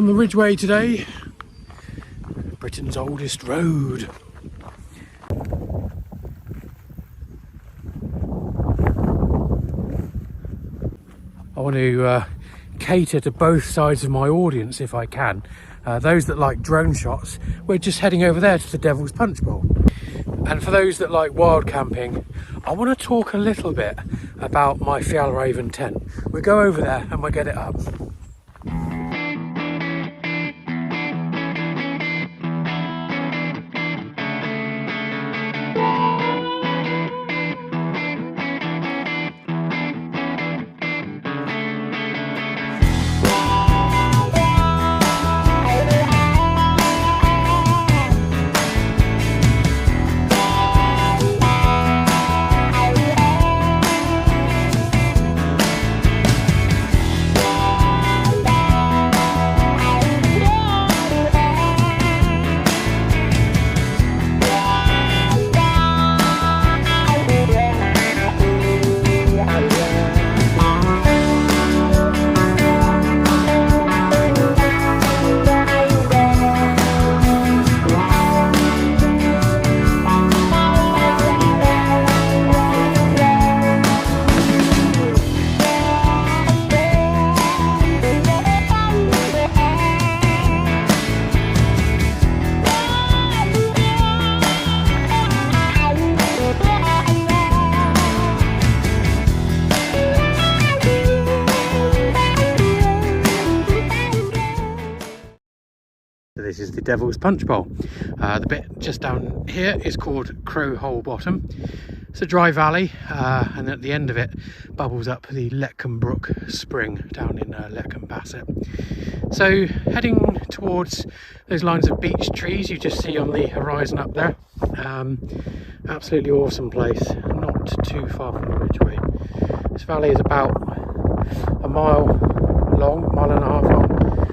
On the Ridgeway today, Britain's oldest road. I want to cater to both sides of my audience if I can. Those that like drone shots, we're just heading over there to the Devil's Punchbowl. And for those that like wild camping, I want to talk a little bit about my Fjallraven tent. We'll go over there and we'll get it up. This is the Devil's Punchbowl. The bit just down here is called Crow Hole Bottom. It's a dry valley, and at the end of it bubbles up the Letcombe Brook spring down in Letcombe Bassett. So heading towards those lines of beech trees you just see on the horizon up there. Absolutely awesome place, not too far from the Ridgeway. This valley is about a mile long, mile and a half long,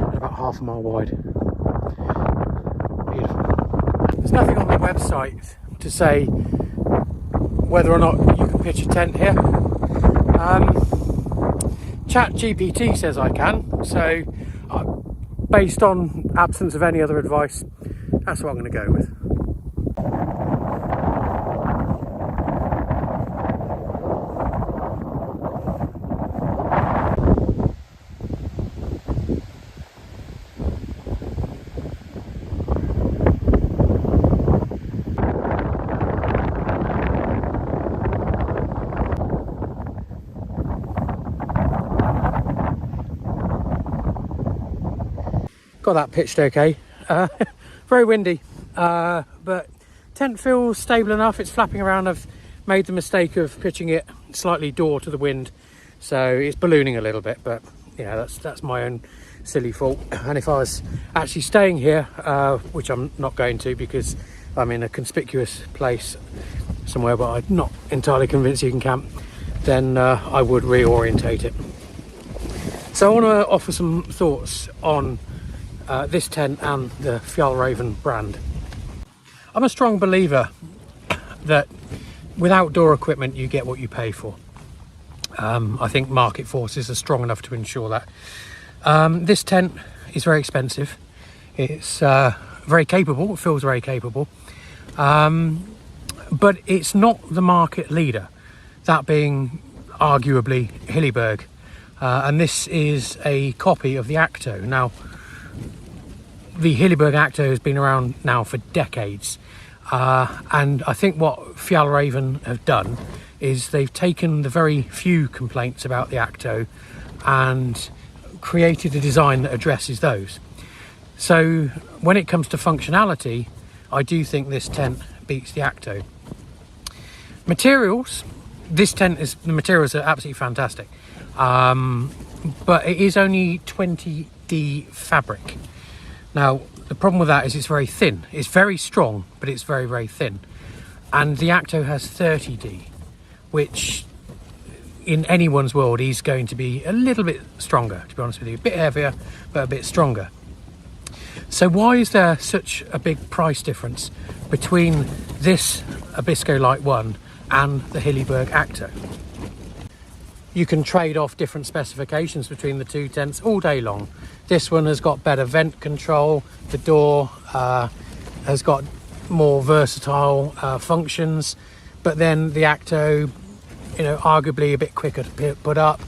and about half a mile wide. Beautiful. There's nothing on the website to say whether or not you can pitch a tent here. ChatGPT says I can, so based on absence of any other advice, that's what I'm going to go with. Got that pitched okay. Very windy, but tent feels stable enough. It's flapping around. I've made the mistake of pitching it slightly door to the wind, so it's ballooning a little bit, but yeah, that's my own silly fault. And if I was actually staying here, which I'm not going to because I'm in a conspicuous place somewhere but I'm not entirely convinced you can camp, then I would reorientate it. So I want to offer some thoughts on this tent and the Fjallraven brand. I'm a strong believer that with outdoor equipment you get what you pay for. I think market forces are strong enough to ensure that. This tent is very expensive. It's very capable, it feels very capable, but it's not the market leader, that being arguably Hilleberg, and this is a copy of the Acto. Now, the Hilleberg Acto has been around now for decades, and I think what Fjallraven have done is they've taken the very few complaints about the Acto and created a design that addresses those. So when it comes to functionality, I do think this tent beats the Acto. Materials, the materials are absolutely fantastic, but it is only 20D fabric. Now, the problem with that is it's very thin. It's very strong, but it's very, very thin. And the Acto has 30D, which in anyone's world is going to be a little bit stronger, to be honest with you. A bit heavier, but a bit stronger. So why is there such a big price difference between this Abisko Lite 1 and the Hilleberg Acto? you can trade off different specifications between the two tents all day long. This one has got better vent control, the door has got more versatile functions, but then the Acto, you know, arguably a bit quicker to put up,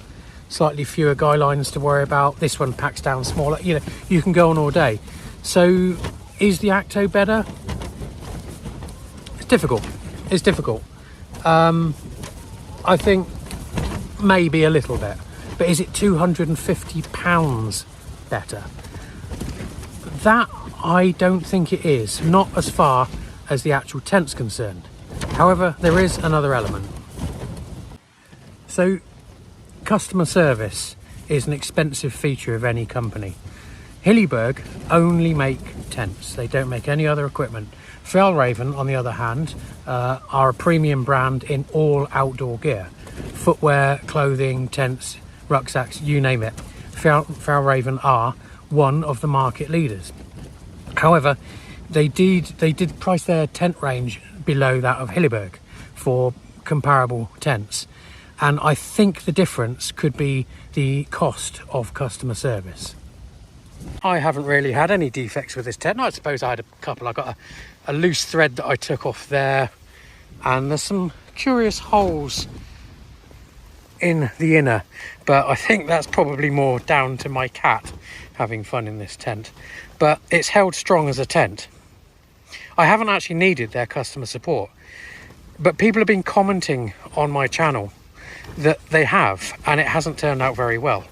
slightly fewer guy lines to worry about. This one packs down smaller, you know, you can go on all day. So is the Acto better? It's difficult. I think maybe a little bit, but is it £250 better? That I don't think it is, not as far as the actual tent's concerned. However, there is another element. So customer service is an expensive feature of any company. Hilleberg only make tents, they don't make any other equipment. Fjallraven, on the other hand, are a premium brand in all outdoor gear. Footwear, clothing, tents, rucksacks, you name it. Fjallraven are one of the market leaders. However, they did price their tent range below that of Hilleberg for comparable tents. And I think the difference could be the cost of customer service. I haven't really had any defects with this tent. I suppose I had a couple. I got a loose thread that I took off there, and there's some curious holes in the inner, but I think that's probably more down to my cat having fun in this tent. But it's held strong as a tent. I haven't actually needed their customer support, but people have been commenting on my channel that they have, and it hasn't turned out very well.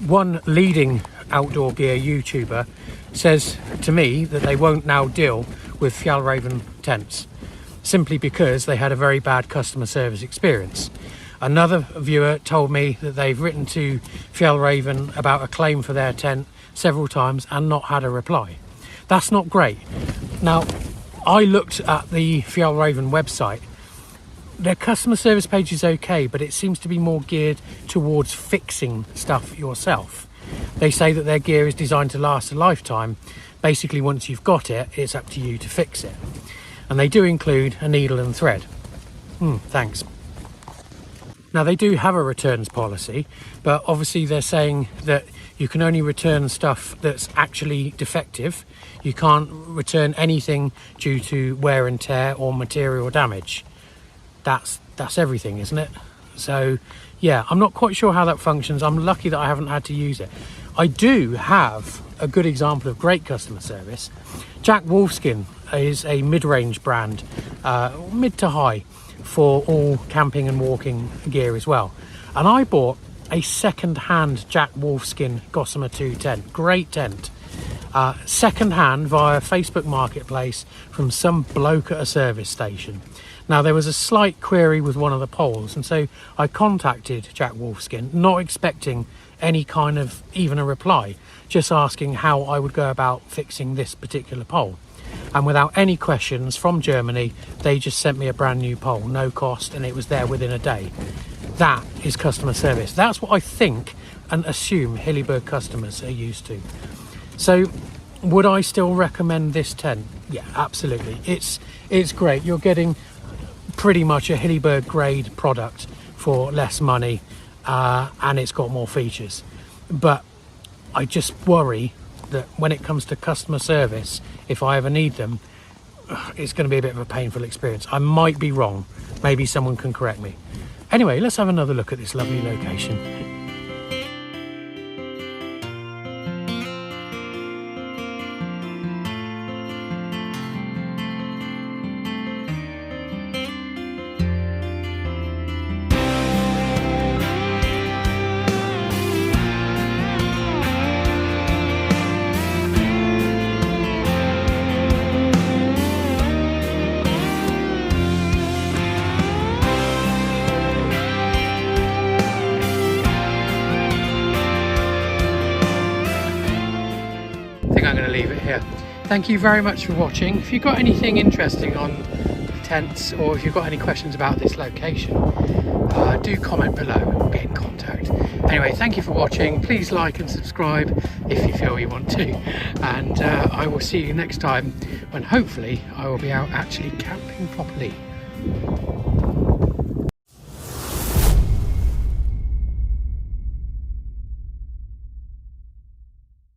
One leading outdoor gear YouTuber says to me that they won't now deal with Fjallraven tents simply because they had a very bad customer service experience. Another viewer told me that they've written to Fjallraven about a claim for their tent several times and not had a reply. That's not great. Now, I looked at the Fjallraven website. Their customer service page is okay, but it seems to be more geared towards fixing stuff yourself. They say that their gear is designed to last a lifetime. Basically, once you've got it, it's up to you to fix it. And they do include a needle and thread. Thanks. Now, they do have a returns policy, but obviously they're saying that you can only return stuff that's actually defective. You can't return anything due to wear and tear or material damage. That's everything, isn't it? So yeah, I'm not quite sure how that functions. I'm lucky that I haven't had to use it. I do have a good example of great customer service. Jack Wolfskin is a mid-range brand, mid to high, for all camping and walking gear as well. And I bought a second-hand Jack Wolfskin Gossamer 2 tent. Great tent. Second-hand via Facebook Marketplace from some bloke at a service station. Now, there was a slight query with one of the poles, and so I contacted Jack Wolfskin, not expecting any kind of even a reply, just asking how I would go about fixing this particular pole. And without any questions from Germany, they just sent me a brand new pole, no cost, and it was there within a day. That is customer service. That's what I think and assume Hilleberg customers are used to. So would I still recommend this tent? Yeah, absolutely. It's great. You're getting pretty much a Hilleberg grade product for less money, and it's got more features. But I just worry that when it comes to customer service, if I ever need them, it's going to be a bit of a painful experience. I might be wrong. Maybe someone can correct me. Anyway, let's have another look at this lovely location. I'm going to leave it here. Thank you very much for watching. If you've got anything interesting on the tents, or if you've got any questions about this location, do comment below or get in contact. Anyway, thank you for watching. Please like and subscribe if you feel you want to, and I will see you next time when hopefully I will be out actually camping properly.